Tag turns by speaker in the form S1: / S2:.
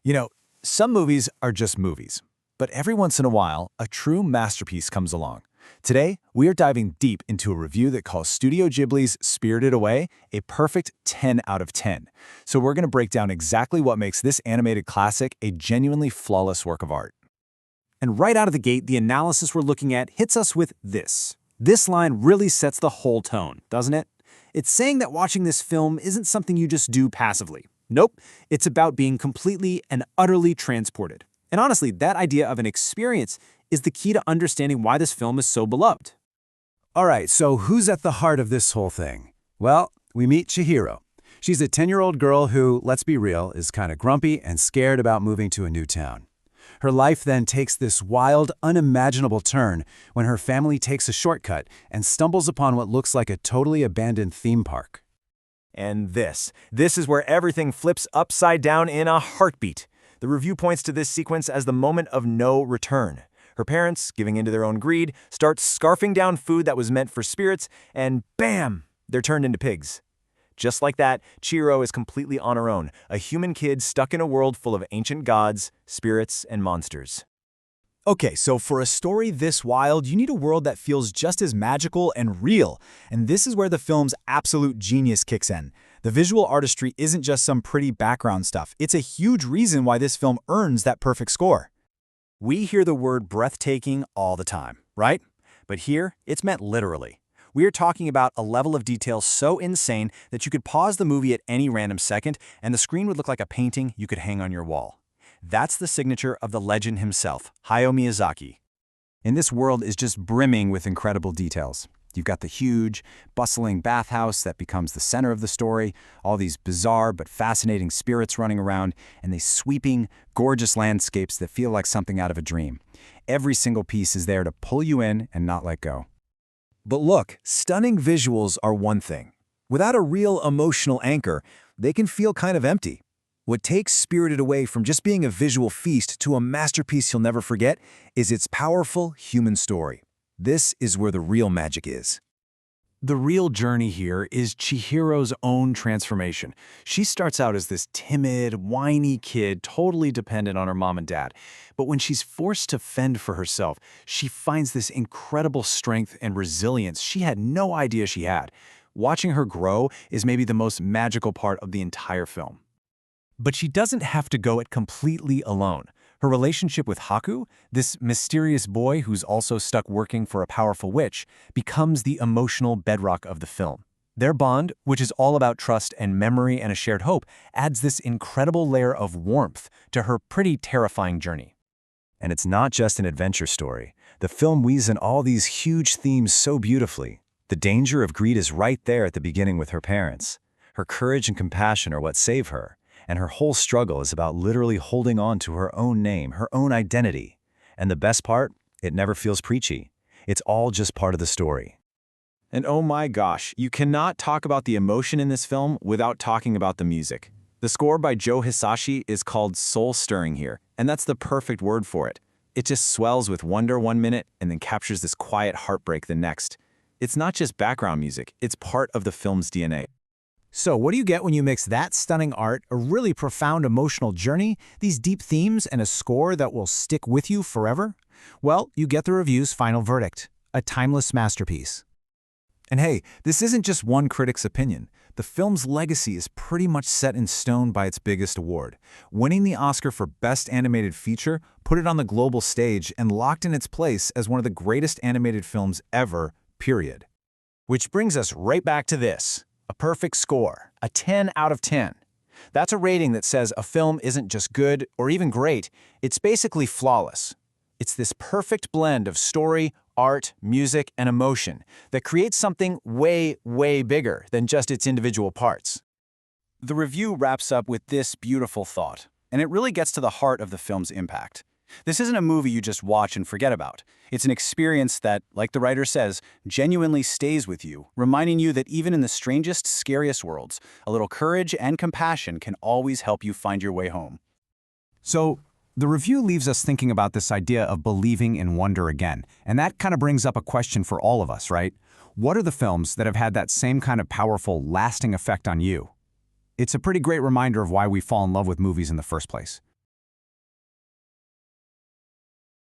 S1: You know, some movies are just movies, but every once in a while, a true masterpiece comes along. Today, we are diving deep into a review that calls Studio Ghibli's Spirited Away a perfect 10 out of 10. So we're going to break down exactly what makes this animated classic a genuinely flawless work of art.
S2: And right out of the gate, the analysis we're looking at hits us with this. This line really sets the whole tone, doesn't it? It's saying that watching this film isn't something you just do passively. Nope, it's about being completely and utterly transported. And honestly, that idea of an experience is the key to understanding why this film is so beloved.
S3: All right, so who's at the heart of this whole thing? Well, we meet Chihiro. She's a 10-year-old girl who, let's be real, is kind of grumpy and scared about moving to a new town. Her life then takes this wild, unimaginable turn when her family takes a shortcut and stumbles upon what looks like a totally abandoned theme park.
S1: And this is where everything flips upside down in a heartbeat. The review points to this sequence as the moment of no return. Her parents, giving into their own greed, start scarfing down food that was meant for spirits, and bam, they're turned into pigs. Just like that, Chihiro is completely on her own, a human kid stuck in a world full of ancient gods, spirits, and monsters.
S4: Okay, so for a story this wild, you need a world that feels just as magical and real. And this is where the film's absolute genius kicks in. The visual artistry isn't just some pretty background stuff. It's a huge reason why this film earns that perfect score. We hear the word breathtaking all the time, right? But here, it's meant literally. We are talking about a level of detail so insane that you could pause the movie at any random second and the screen would look like a painting you could hang on your wall. That's the signature of the legend himself, Hayao Miyazaki.
S3: And this world is just brimming with incredible details. You've got the huge, bustling bathhouse that becomes the center of the story, all these bizarre but fascinating spirits running around, and these sweeping, gorgeous landscapes that feel like something out of a dream. Every single piece is there to pull you in and not let go.
S4: But look, stunning visuals are one thing. Without a real emotional anchor, they can feel kind of empty. What takes Spirited Away from just being a visual feast to a masterpiece you'll never forget is its powerful human story. This is where the real magic is.
S1: The real journey here is Chihiro's own transformation. She starts out as this timid, whiny kid, totally dependent on her mom and dad. But when she's forced to fend for herself, she finds this incredible strength and resilience she had no idea she had. Watching her grow is maybe the most magical part of the entire film. But she doesn't have to go it completely alone. Her relationship with Haku, this mysterious boy who's also stuck working for a powerful witch, becomes the emotional bedrock of the film. Their bond, which is all about trust and memory and a shared hope, adds this incredible layer of warmth to her pretty terrifying journey.
S3: And it's not just an adventure story. The film weaves in all these huge themes so beautifully. The danger of greed is right there at the beginning with her parents. Her courage and compassion are what save her. And her whole struggle is about literally holding on to her own name, her own identity. And the best part, it never feels preachy. It's all just part of the story.
S1: And oh my gosh, you cannot talk about the emotion in this film without talking about the music. The score by Joe Hisaishi is called soul-stirring here, and that's the perfect word for it. It just swells with wonder one minute and then captures this quiet heartbreak the next. It's not just background music, it's part of the film's DNA.
S4: So what do you get when you mix that stunning art, a really profound emotional journey, these deep themes, and a score that will stick with you forever? Well, you get the review's final verdict, a timeless masterpiece. And hey, this isn't just one critic's opinion. The film's legacy is pretty much set in stone by its biggest award. Winning the Oscar for Best Animated Feature put it on the global stage and locked in its place as one of the greatest animated films ever, period. Which brings us right back to this. A perfect score, a 10 out of 10. That's a rating that says a film isn't just good or even great, it's basically flawless. It's this perfect blend of story, art, music, and emotion that creates something way, way bigger than just its individual parts. The review wraps up with this beautiful thought, and it really gets to the heart of the film's impact. This isn't a movie you just watch and forget about. It's an experience that, like the writer says, genuinely stays with you, reminding you that even in the strangest, scariest worlds, a little courage and compassion can always help you find your way home.
S2: So, the review leaves us thinking about this idea of believing in wonder again, and that kind of brings up a question for all of us, right? What are the films that have had that same kind of powerful, lasting effect on you? It's a pretty great reminder of why we fall in love with movies in the first place.